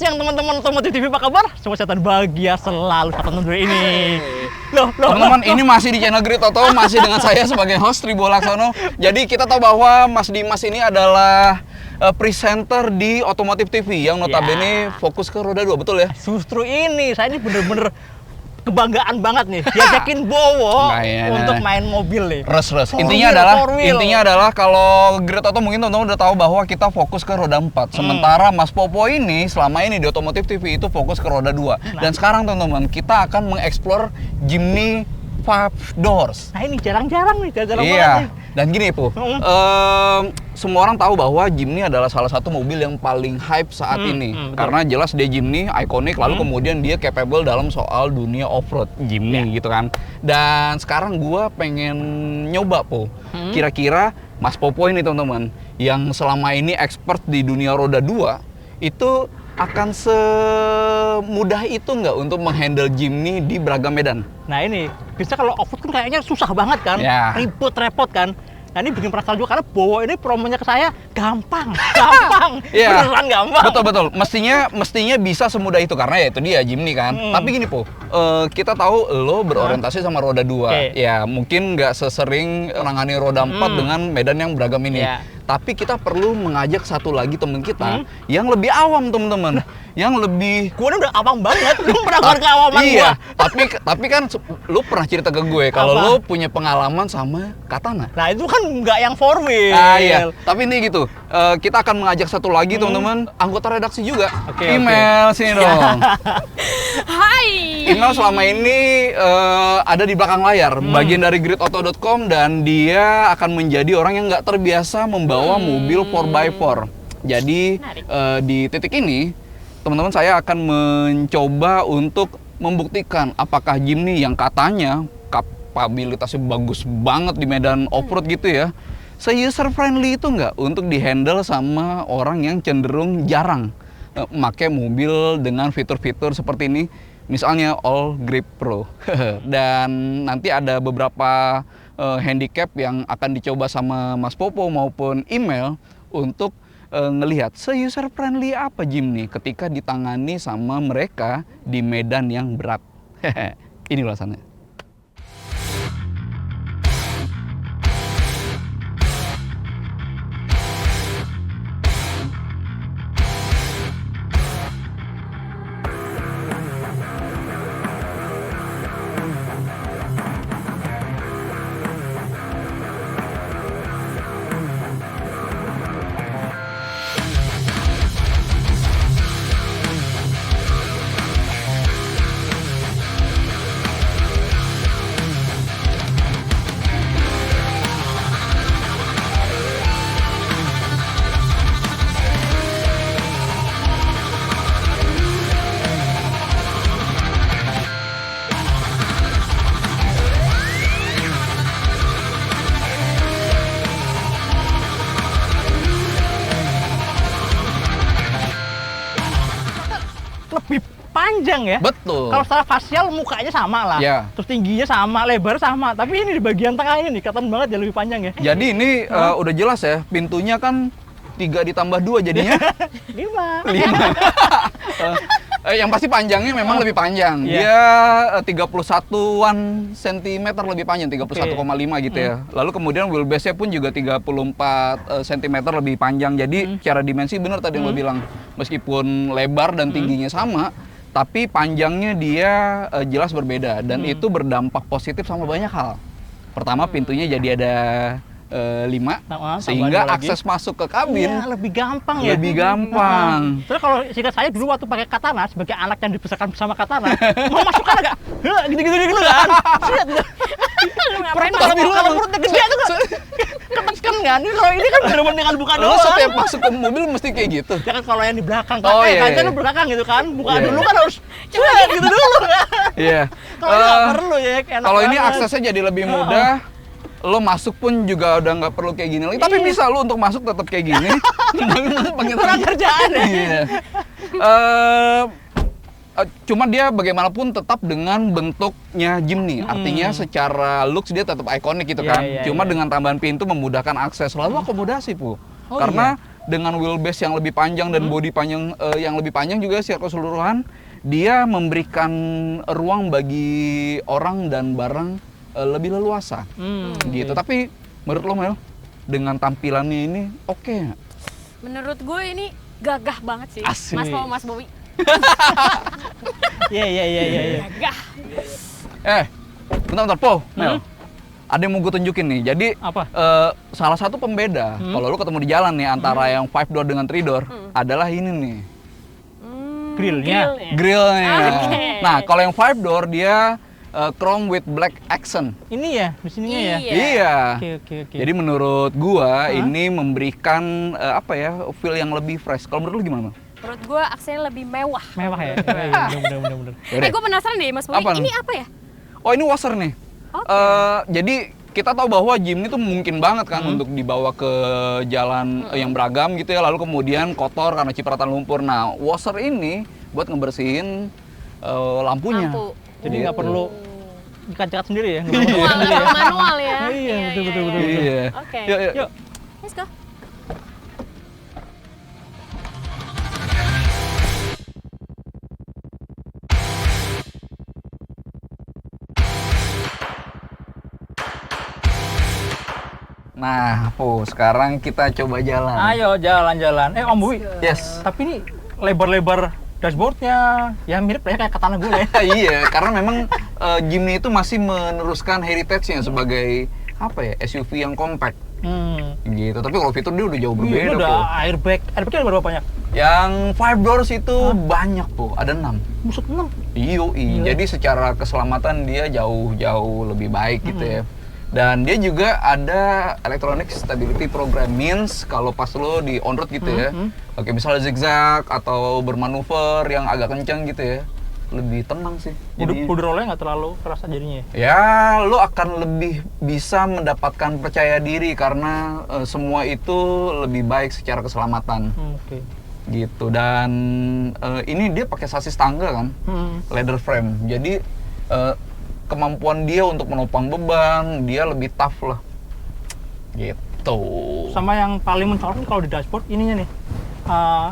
siang teman-teman Otomotif TV, apa kabar? Semua sehat bahagia selalu saat nonton video ini. Loh, teman-teman, ini masih di channel Grid Auto, masih dengan saya sebagai host Tribo Laksono. Jadi kita tahu bahwa Mas Dimas ini adalah presenter di Otomotif TV yang notabene fokus ke roda 2, betul ya? Justru ini, saya ini bener-bener kebanggaan banget nih, diajakin Bowo untuk main mobil nih. Res. Intinya adalah kalau Grid Auto mungkin teman-teman udah tahu bahwa kita fokus ke roda 4. Sementara Mas Popo ini selama ini di Otomotif TV itu fokus ke roda 2. Dan sekarang teman-teman kita akan mengeksplor Jimny 5 doors. Nah ini jarang-jarang nih, jarang banget nih. Dan gini Po, semua orang tahu bahwa Jimny adalah salah satu mobil yang paling hype saat ini. Karena jelas dia Jimny, ikonik, lalu kemudian dia capable dalam soal dunia off-road Jimny gitu kan. Dan sekarang gua pengen nyoba Po, kira-kira Mas Popo ini teman-teman, yang selama ini expert di dunia roda 2, itu akan semudah itu nggak untuk menghandle Jimny di beragam medan? Nah ini, bisa kalau off-road kan kayaknya susah banget kan, repot kan. Nah ini bikin perasaan juga karena Bowo ini promonya ke saya gampang, beneran gampang. Betul. Mestinya bisa semudah itu karena ya itu dia Jimny kan. Tapi gini Po, kita tahu lo berorientasi sama roda 2. Ya mungkin nggak sesering menangani roda 4 dengan medan yang beragam ini. Tapi kita perlu mengajak satu lagi teman kita yang lebih awam teman-teman. Yang lebih... Gue udah awam banget, lu pernah keawaman iya, tapi kan lu pernah cerita ke gue kalau lu punya pengalaman sama Katana. Nah itu kan nggak yang 4-wheel. Iya, tapi ini gitu, kita akan mengajak satu lagi teman-teman, anggota redaksi juga. Email sini dong. Hai. Email selama ini ada di belakang layar, bagian dari gridauto.com, dan dia akan menjadi orang yang nggak terbiasa membawa mobil 4x4. Jadi di titik ini teman-teman saya akan mencoba untuk membuktikan apakah Jimny yang katanya kapabilitasnya bagus banget di medan off-road gitu ya, se-user friendly itu nggak untuk dihandle sama orang yang cenderung jarang pakai mobil dengan fitur-fitur seperti ini, misalnya All Grip Pro. Dan nanti ada beberapa handicap yang akan dicoba sama Mas Popo maupun Email untuk ngelihat se-user friendly apa Jimny ketika ditangani sama mereka di medan yang berat. Ini ulasannya. Lebih panjang ya? Betul. Kalau secara facial mukanya sama lah, terus tingginya sama, lebar sama, tapi ini di bagian tengah ini kelihatan banget ya lebih panjang ya. Jadi ini udah jelas ya, pintunya kan 3 ditambah 2 jadinya 5. Yang pasti panjangnya memang lebih panjang. Dia 31-an cm lebih panjang, 31,5 gitu ya. Lalu kemudian wheelbase-nya pun juga 34 cm lebih panjang. Jadi secara dimensi benar tadi yang lo bilang, meskipun lebar dan tingginya sama, tapi panjangnya dia jelas berbeda, dan itu berdampak positif sama banyak hal. Pertama, pintunya jadi ada 5, sehingga akses masuk ke kabin lebih gampang ya. Lebih gampang. Terus kalau singkat saya dulu waktu pakai Katana, sebagai anak yang dibesarkan bersama Katana, mau masuk kan agak gitu kan. Kalau perutnya gede itu ketekan kan. Kalau ini kan bener-bener dengan buka doang. Lo setiap masuk ke mobil mesti kayak gitu. Ya kan kalau yang di belakang kan, kaca lu belakang gitu kan. Buka dulu kan harus gitu dulu kan. Iya. Kalau nggak perlu ya. Kalau ini aksesnya jadi lebih mudah. Lo masuk pun juga udah nggak perlu kayak gini lagi, tapi bisa lo untuk masuk tetap kayak gini. Kurang kerjaan ya. Iya. Cuma dia bagaimanapun tetap dengan bentuknya Jimny, artinya secara looks dia tetap ikonik gitu kan. Cuma dengan tambahan pintu memudahkan akses. Lalu akomodasi karena dengan wheelbase yang lebih panjang dan bodi panjang yang lebih panjang juga secara keseluruhan, dia memberikan ruang bagi orang dan barang lebih leluasa. Gitu. Tapi menurut lo Mel, dengan tampilannya ini oke nggak? Menurut gue ini gagah banget sih. Asik. Mas Bowi. Iya. Gagah. Bentar, Po, Mel. Ada yang mau gue tunjukin nih. Jadi Apa? salah satu pembeda kalau lu ketemu di jalan nih antara yang 5 door dengan 3 door adalah ini nih. Grillnya. Grillnya. Oke. Nah, kalau yang 5 door dia chrome with black accent. Ini ya, di sininya ya. Iya. Iya. Oke. Jadi menurut gua ini memberikan feel yang lebih fresh. Kalau menurut lu gimana? Menurut gue aksennya lebih mewah. Mewah ya. Iya, bener. Yaudah. Gue penasaran deh Mas Bowi, Apa? ini apa ya? Oh, ini washer nih. Oke. Jadi kita tahu bahwa Jimny itu mungkin banget kan untuk dibawa ke jalan yang beragam gitu ya, lalu kemudian kotor karena cipratan lumpur. Nah, washer ini buat ngebersihin lampunya. Lampu. Jadi nggak perlu dikat-kat sendiri ya. Manual ya. Iya, betul. Iya. Oke. Yuk. Let's go. Nah, sekarang kita coba jalan. Ayo jalan-jalan. Om Bowi. Yes. Tapi ini lebar-lebar dashboardnya, ya mirip kayak katana gue ya. Iya, karena memang Jimny itu masih meneruskan heritage-nya sebagai SUV yang compact. Gitu. Tapi kalau fitur dia udah jauh berbeda. Iya, udah airbagnya ada berapa banyak? Yang 5 doors itu banyak ada 6. Buset 6. Iya. Jadi secara keselamatan dia jauh lebih baik gitu ya. Dan dia juga ada electronic stability program, means kalau pas lo di on road gitu ya, oke misalnya zigzag atau bermanuver yang agak kencang gitu ya, lebih tenang sih. Bodi rollnya nggak terlalu kerasa jadinya. Ya, lo akan lebih bisa mendapatkan percaya diri karena semua itu lebih baik secara keselamatan. Oke. Gitu. Dan ini dia pakai sasis tangga kan, leather frame. Jadi kemampuan dia untuk menopang beban, dia lebih tough lah. Gitu. Sama yang paling mencolok kalau di dashboard ininya nih,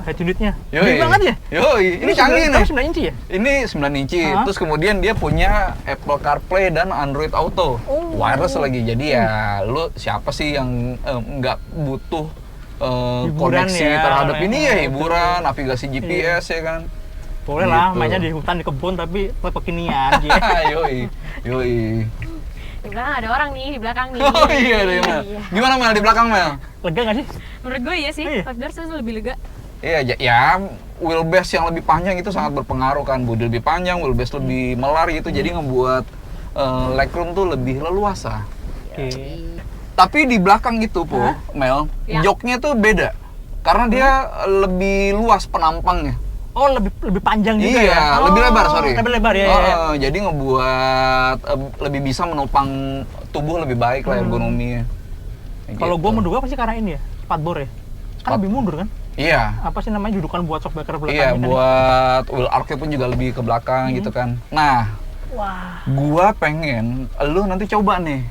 head unitnya. Yoi. Gede banget ya? Ini canggih nih. 9 inci ya? Ini 9 inci, terus kemudian dia punya Apple CarPlay dan Android Auto. Wireless lagi, jadi ya lu siapa sih yang nggak butuh koneksi ya, terhadap ini ya, hiburan, navigasi GPS ya kan. Boleh lah, Gitu. mainnya di hutan, di kebun, tapi tetap kekinian aja. Yoi. Di belakang ada orang nih, di belakang nih. Oh iya deh Mel. Gimana Mel di belakang Mel? Lega nggak sih? Menurut gue iya sih, Iya. 5 doors itu lebih lega. Iya, ya wheelbase yang lebih panjang itu sangat berpengaruh kan. Bodi lebih panjang, wheelbase lebih melar gitu, jadi ngebuat legroom tuh lebih leluasa. Oke. Tapi di belakang itu, Mel, Ya. joknya tuh beda. Karena dia lebih luas penampangnya. Oh, lebih panjang juga Iya, ya? lebih lebar, sorry. Lebih lebar ya. Jadi ngebuat lebih bisa menopang tubuh lebih baik lah ergonominya. Kalau Gitu. gue menduga pasti karena ini ya, spatbor ya. Kan lebih mundur kan? Iya. Apa sih namanya, judukan buat shockbreaker belakangnya Iya, kan? buat wheel arch pun juga lebih ke belakang gitu kan. Nah, Wah. gua pengen lu nanti coba nih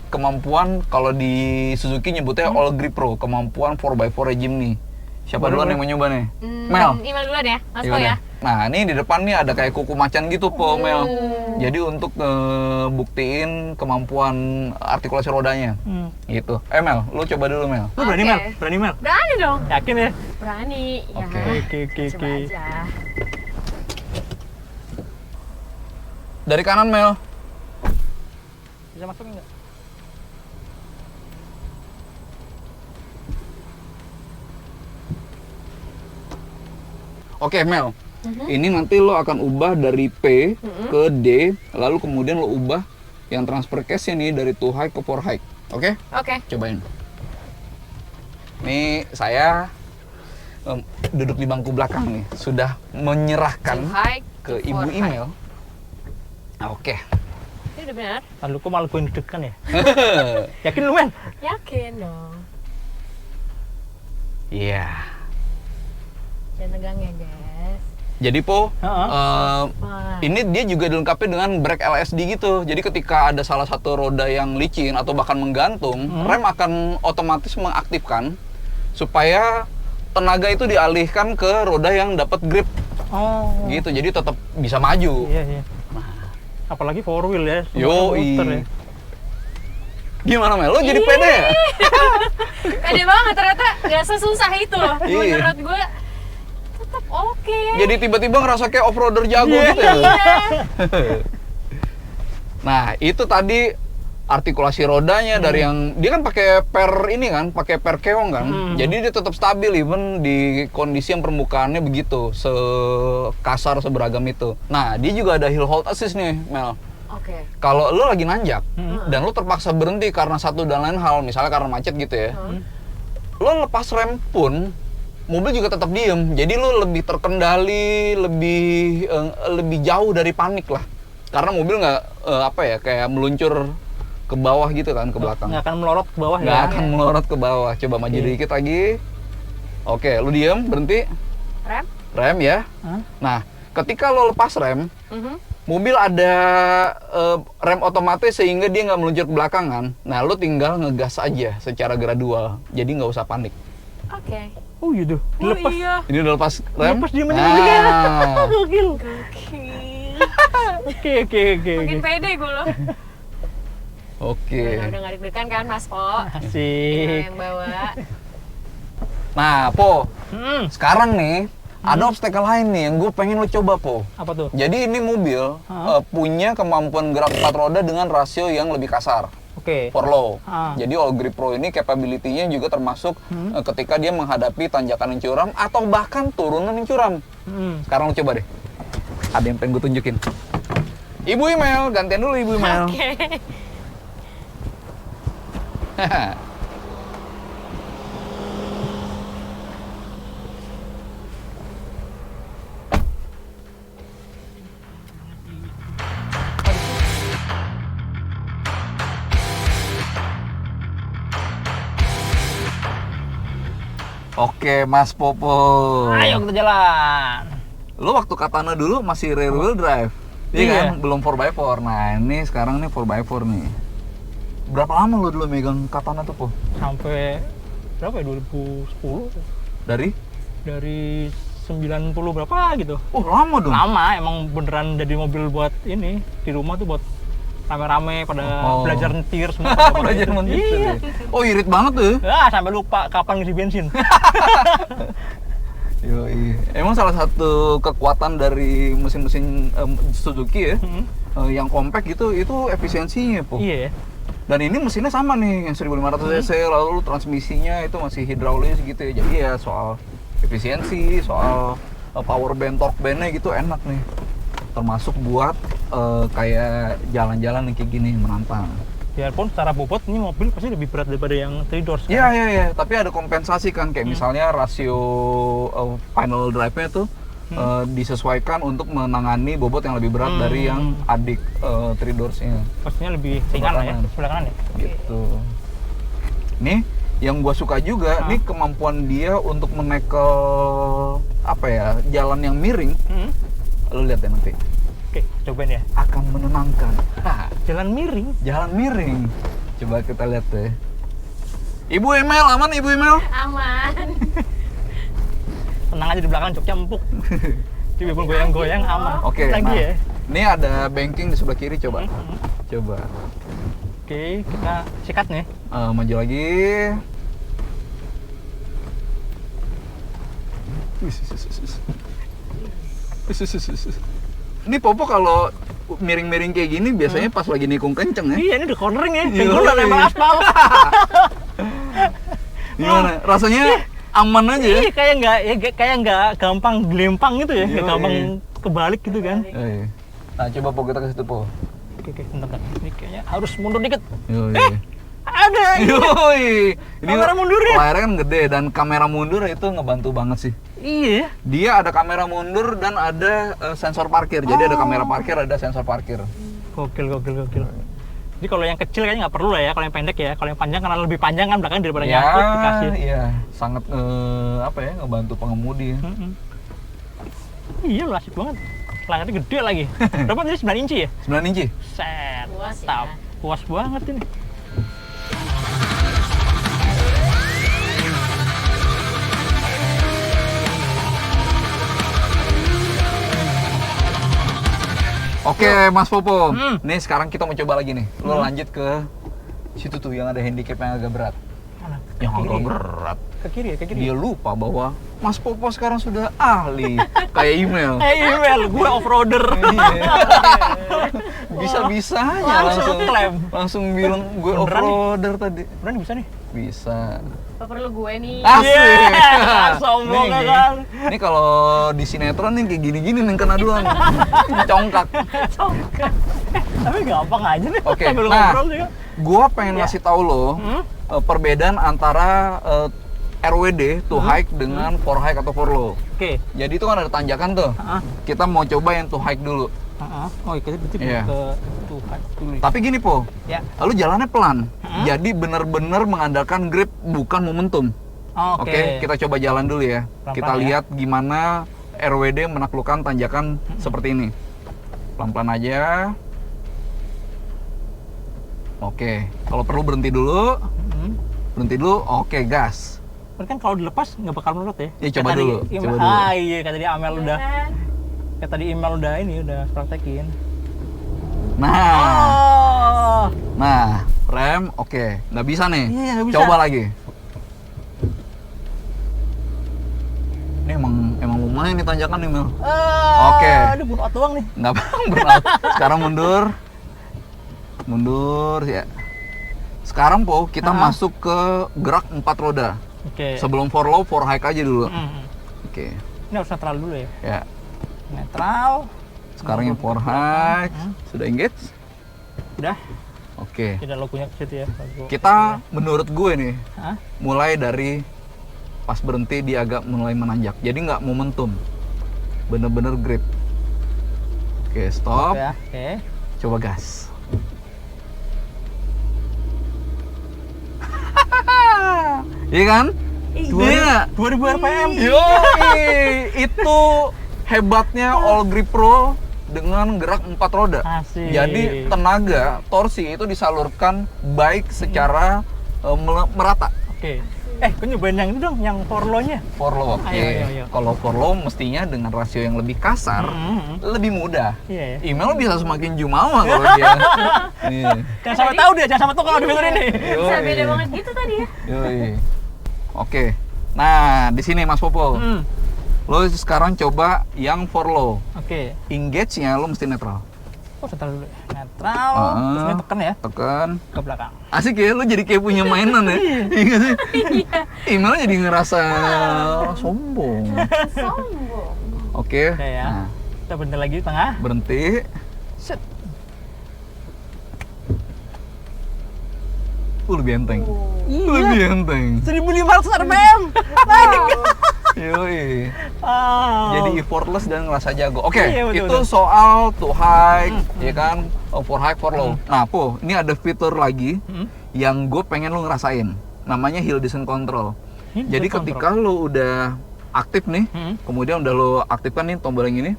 kemampuan, kalau di Suzuki nyebutnya All Grip Pro, kemampuan 4x4 Jimny. Siapa duluan yang mau nyoba nih? Mel. Email duluan ya, Mas Iya Po deh. ya. Nah, ini di depan nih ada kayak kuku macan gitu, Mel. Jadi untuk buktiin kemampuan artikulasi rodanya. Gitu. Mel, lu coba dulu, Mel. Lu berani Oke. Mel? Berani Mel? Berani dong. Yakin ya? Berani. Ya. Oke. Oke. Coba aja. Dari kanan, Mel. Bisa masukin nggak? Oke, Mel. Ini nanti lo akan ubah dari P ke D, lalu kemudian lo ubah yang transfer case-nya nih dari 2 high ke 4 high. Oke? Oke. Cobain. Ini saya duduk di bangku belakang nih, sudah menyerahkan High ke to ibu 4 high. email. Oke. Ini udah benar? Lalu kok malah gue yang deg-degan ya? Yakin lu, Mel? Yakin dong. Iya. Jangan tegang ya, guys. Jadi Heeh. ini dia juga dilengkapi dengan brake LSD gitu. Jadi ketika ada salah satu roda yang licin atau bahkan menggantung, rem akan otomatis mengaktifkan supaya tenaga itu dialihkan ke roda yang dapat grip. Oh. Gitu, jadi tetap bisa maju. Iya. Apalagi 4 wheel ya. Yoi. Ya. Gimana Mel? Lo jadi pede ya? Pede banget, ternyata nggak sesusah itu loh. Iya. Menurut gue tetap oke. Jadi tiba-tiba ngerasa kayak off-roader jago gitu ya? Nah, itu tadi artikulasi rodanya dari yang dia kan pakai per keong kan. Jadi dia tetap stabil even di kondisi yang permukaannya begitu, sekasar seberagam itu. Nah, dia juga ada hill hold assist nih, Mel. Oke. Kalau lo lagi nanjak dan lo terpaksa berhenti karena satu dan lain hal, misalnya karena macet gitu ya. Lo lepas rem pun mobil juga tetap diem. Jadi lo lebih terkendali, lebih jauh dari panik lah. Karena mobil nggak kayak meluncur ke bawah gitu kan, ke belakang. Nggak akan melorot ke bawah Nggak akan melorot ke bawah. Coba maju dikit lagi. Oke, lu diem, berhenti. Rem ya. Nah, ketika lo lepas rem, mobil ada rem otomatis sehingga dia nggak meluncur ke belakang kan. Nah, lo tinggal ngegas aja secara gradual. Jadi nggak usah panik. Oke. Oh gitu. Dilepas. Iya. Ini udah lepas rem. Lepas dia mobilnya. Gokil. Oke. Oke. Makin pede gue loh. Oke. Udah nggak deg-degan kan Mas Po? Asik. Yang bawa. Nah, Po. Sekarang nih ada obstacle lain nih yang gue pengen lo coba, Po. Apa tuh? Jadi ini mobil punya kemampuan gerak 4 roda dengan rasio yang lebih kasar. Oke. For low. Jadi All Grip Pro ini capability-nya juga termasuk ketika dia menghadapi tanjakan yang curam atau bahkan turunan yang curam. Sekarang lo coba deh. Ada yang pengen gue tunjukin. Ibu Email, gantian dulu Ibu Email. Oke. Oke, Mas Popo. Ayo kita jalan. Lu waktu Katana dulu masih rear wheel drive. Iya kan? Belum 4x4. Nah, ini sekarang nih 4x4 nih. Berapa lama lu dulu megang Katana tuh, Po? Sampai berapa ya? 2010. Dari 90 berapa gitu. Oh, lama dong. Lama, emang beneran jadi mobil buat ini. Di rumah tuh buat rame-rame pada belajar nyetir semua. Belajar nyetir. Iya. Oh, irit banget tuh. Sampai lupa kapan ngisi bensin. Yoi. Emang salah satu kekuatan dari mesin-mesin Suzuki ya, yang compact gitu, itu efisiensinya, Po. Iya. Dan ini mesinnya sama nih, yang 1500 cc, lalu transmisinya itu masih hidraulis gitu ya. Jadi ya soal efisiensi, soal power band, torque bandnya gitu enak nih. Termasuk buat kayak jalan-jalan yang kayak gini, menantang. Biarpun secara bobot ini mobil pasti lebih berat daripada yang 3 doors kan? Iya. Tapi ada kompensasi kan, kayak misalnya rasio final drive-nya tuh disesuaikan untuk menangani bobot yang lebih berat dari yang adik 3 doors-nya. Pastinya lebih ringan lah ya, sebelah kanan ya? Gitu. Nih, yang gua suka juga, nih kemampuan dia untuk menekel jalan yang miring. Lu lihat deh nanti. Oke, cobain ya. Akan menenangkan. Jalan miring? Jalan miring. Coba kita lihat deh. Ibu Emel, aman Ibu Emel? Aman. Tenang aja di belakang, joknya empuk. Jadi walaupun goyang-goyang aman. Oke, lagi ya. Ini ada banking di sebelah kiri, coba. Coba. Oke, kita sikat nih. Maju lagi. Ini Popo kalau miring-miring kayak gini biasanya pas lagi nikung kenceng ya? Iya, ini udah cornering ya. Dengkul udah nempel aspal. Gimana? Rasanya aman aja ya? Iya, kayak nggak gampang gelempang gitu ya. Nggak gampang kebalik gitu kan. Nah, coba Po kita ke situ, Po. Oke, bentar. Ini kayaknya harus mundur dikit. Ada. Yoi. Ini kamera mundurnya. Layarnya kan gede dan kamera mundur itu ngebantu banget sih. Iya. Dia ada kamera mundur dan ada sensor parkir. Jadi ada kamera parkir, ada sensor parkir. Gokil. Jadi kalau yang kecil kayaknya nggak perlu lah ya, kalau yang pendek ya. Kalau yang panjang karena lebih panjang kan belakang daripada nyangkut dikasih. Iya, sangat ngebantu pengemudi. Iya, asik banget. Layarnya gede lagi. Berapa tadi 9 inci ya? 9 inci. Set. Puas ya. Puas banget ini. Oke, Mas Popo. Nih sekarang kita mau coba lagi nih. Lo lanjut ke situ tuh yang ada handicap yang agak berat. Mana? Yang Ke agak kiri? berat. Ke kiri ya, ke kiri. Dia lupa bahwa Mas Popo sekarang sudah ahli kayak email. Email, gue off-roader. Iya. Bisa-bisanya Langsung klaim. langsung bilang gue Beneran off-roader tadi. Beneran bisa nih? Bisa. Apa perlu gue nih? Asik. Sombong Nih, kan. Ini kalau di sinetron nih kayak gini-gini nih kena duluan. Congkak. Tapi gampang aja nih. Oke, Sambil nah, ngobrol juga. gua pengen Ya. ngasih tahu lo perbedaan antara RWD to hike dengan for hike atau for low. Oke. Jadi itu kan ada tanjakan tuh. Heeh. Kita mau coba yang to hike dulu. Oh, kita berarti Iya. ke Tuhan dulu. Tapi gini Po, Ya. lalu jalannya pelan. Jadi benar-benar mengandalkan grip bukan momentum. Oke, kita coba jalan dulu ya. Pelan-pelan Kita ya. lihat gimana RWD menaklukkan tanjakan seperti ini. Pelan-pelan aja. Oke, kalau perlu berhenti dulu. Berhenti dulu. Oke, gas. Tapi kan kalau dilepas nggak bakal menurut ya. Ya, coba Kayak dulu, tadi, coba dulu. iya, kata tadi Amel udah. Kan? Kayak tadi email udah praktekin. Nah, Oh. nah, rem, oke, nggak bisa nih. Iya, nggak bisa. Coba lagi. Ini emang lumayan nih tanjakan nih Mel. Oke. Aduh, burnout doang nih. Nggak berat. Sekarang mundur, mundur ya. Sekarang Po, kita masuk ke gerak 4 roda. Oke. Sebelum for low, for hike aja dulu. Oke, Ini harus netral dulu ya. ya. Netral. Sekarang yang for hike, sudah engage? Udah. Oke. Tidak logonya ke situ ya. Logo. Kita menurut gue nih, Hah? mulai dari pas berhenti dia agak mulai menanjak. Jadi nggak momentum, bener-bener grip. Oke, stop. Oke, ya. Oke. Coba gas. Iya kan? Iya. 2000 RPM. Yoi, itu hebatnya All Grip Pro dengan gerak 4 roda. Asik. Jadi tenaga torsi itu disalurkan baik secara merata. Oke. Gue nyobain yang itu dong, yang for low-nya. For low, oke. Ayo. Kalau for low mestinya dengan rasio yang lebih kasar, lebih mudah. Iya ya. Email bisa semakin jumawa kalau dia. Nih. Jangan sampai tahu dia, jangan sampai tahu kalau di fitur ini. Bisa Yoi. beda banget gitu tadi ya. Yoi. Oke. Nah, di sini Mas Popo. Lo sekarang coba yang for low. Oke. Engage-nya lo mesti netral. Oh, netral dulu. Netral. Terus ini tekan ya Tekan. ke belakang. Asik ya, lo jadi kayak punya mainan ya. Iya nggak sih? Email jadi ngerasa sombong. Sombong. Oke. Oke ya. Nah, Kita berhenti lagi di tengah. berhenti. Set. Lebih enteng. Iya. Lebih enteng. 1500 RPM. Yoi. Oh. Jadi effortless dan ngerasa jago. Oke, Iya, betul, itu betul. soal to hike, ya kan, for hike, for low. Nah, Po, ini ada fitur lagi yang gue pengen lo ngerasain. Namanya hill descent control. Hill Jadi descent ketika lo udah aktif nih, kemudian udah lo aktifkan nih tombol yang ini,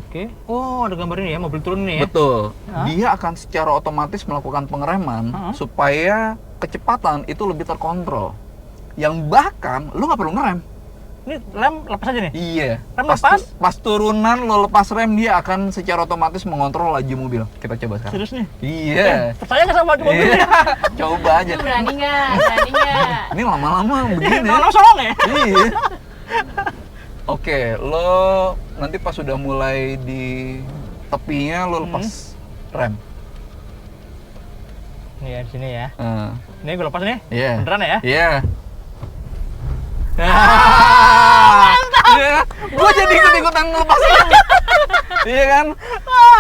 Oke. Oh, ada gambar ini ya, mobil turun ini ya. betul. Hah? Dia akan secara otomatis melakukan pengereman supaya kecepatan itu lebih terkontrol. Yang bahkan lo nggak perlu ngerem. Ini lem lepas aja nih. Iya. Rem lepas? Pas turunan lo lepas rem, dia akan secara otomatis mengontrol laju mobil. Kita coba sekarang. Serius nih. Iya. Percaya nggak sama mobil? Iya. Coba aja. Lu berani nggak? Berani nggak? Ini lama-lama begini. Nolong solong ya? Iya. Oke, lo nanti pas sudah mulai di tepinya lo lepas rem. Nih ya, di sini ya. Nah, Ini gue lepas nih. iya. Beneran ya? Iya. Iya. Gue jadi ikut-ikutan ngelepas rem. Iya kan?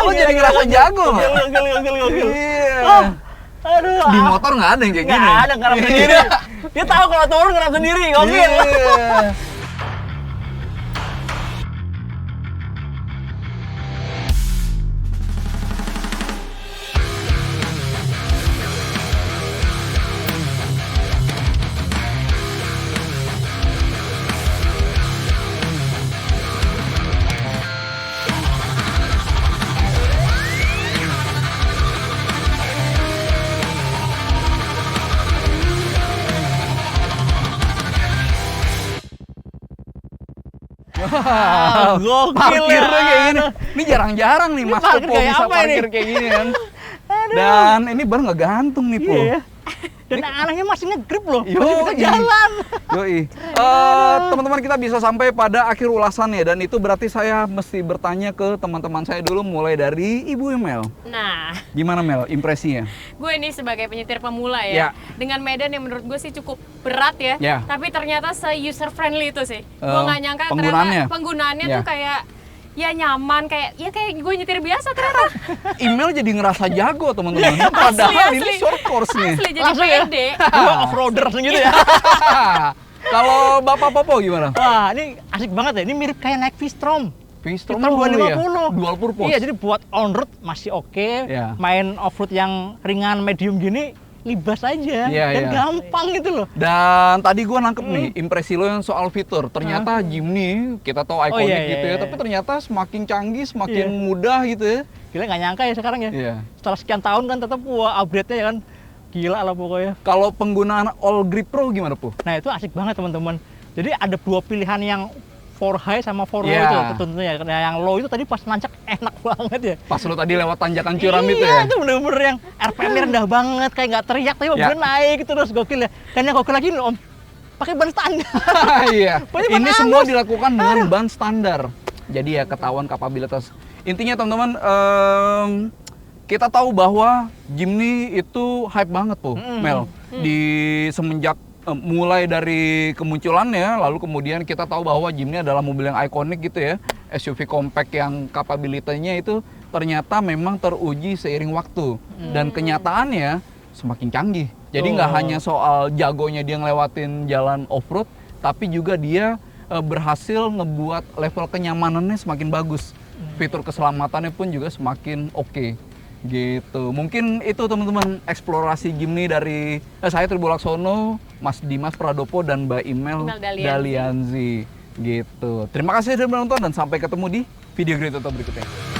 Lo jadi ngerasa jago nggak? Gokil. Iya. Aduh. Di motor nggak ada yang kayak gini. Nggak ada ngerem sendiri. Dia tahu kalau turun ngerem sendiri. Gokil. Iya. Gokil Parkirnya ya. kayak gini. Ini jarang-jarang nih Mas parkir Popo kayak bisa apa parkir ini? kayak gini kan. Dan ini baru nggak gantung nih, Po. Iya. Dan anehnya masih nge-grip loh, Yoi. masih bisa jalan. Yoi. Teman-teman, kita bisa sampai pada akhir ulasannya, dan itu berarti saya mesti bertanya ke teman-teman saya dulu, mulai dari Ibu Mel. Nah, Gimana Mel impresinya? gue ini sebagai penyetir pemula ya, dengan medan yang menurut gue sih cukup berat ya, Ya. tapi ternyata se-user friendly itu sih. Gue nggak nyangka penggunaannya? ternyata penggunaannya Ya. tuh kayak ya nyaman, kayak gue nyetir biasa ternyata. Email jadi ngerasa jago teman-teman. Padahal ini asli. short course nih. Asli jadi Langsung ya? pede. Gua off-roader gitu ya. Kalau Bapak Popo gimana? Wah, ini asik banget ya. Ini mirip kayak naik V-Strom. V-Strom V-Strom 250. Dual purpose. Iya, jadi buat on-road masih oke. Iya. Main off-road yang ringan, medium gini, libas aja. Iya, Dan iya. gampang gitu loh. Dan tadi gua nangkep nih impresi lo yang soal fitur. Ternyata Jimny kita tahu ikonik iya, gitu iya, ya, iya. tapi ternyata semakin canggih, semakin Iya. mudah gitu ya. Gila, nggak nyangka ya sekarang ya. Iya. Setelah sekian tahun kan tetap wah upgrade-nya ya kan. Gila lah pokoknya. Kalau penggunaan All Grip Pro gimana, Po? Nah, itu asik banget teman-teman. Jadi ada dua pilihan yang for high sama for low Iya. itu tentunya. Nah, yang low itu tadi pas nancap enak banget ya. Pas lo tadi lewat tanjakan curam itu Iya, ya. itu bener-bener yang RPM-nya rendah banget, kayak nggak teriak, tapi Ya. bener naik terus, gokil ya. Dan yang gokil lagi nih Om, pakai ban standar. Iya. Pokoknya ban Ini semua halus. dilakukan dengan ban standar. Jadi ya ketahuan kapabilitas. Intinya teman-teman, kita tahu bahwa Jimny itu hype banget, Po, Mel. Di semenjak mulai dari kemunculannya, lalu kemudian kita tahu bahwa Jimny adalah mobil yang ikonik gitu ya. SUV compact yang kapabilitasnya itu ternyata memang teruji seiring waktu. Dan kenyataannya semakin canggih. Jadi nggak hanya soal jagonya dia ngelewatin jalan off-road, tapi juga dia berhasil ngebuat level kenyamanannya semakin bagus. Fitur keselamatannya pun juga semakin oke. Gitu. Mungkin itu teman-teman eksplorasi Jimny dari saya Tribu Laksono, Mas Dimas Pradopo, dan Mbak Imel Imel Dalianzi. Gitu. Terima kasih sudah menonton dan sampai ketemu di video Great Auto berikutnya.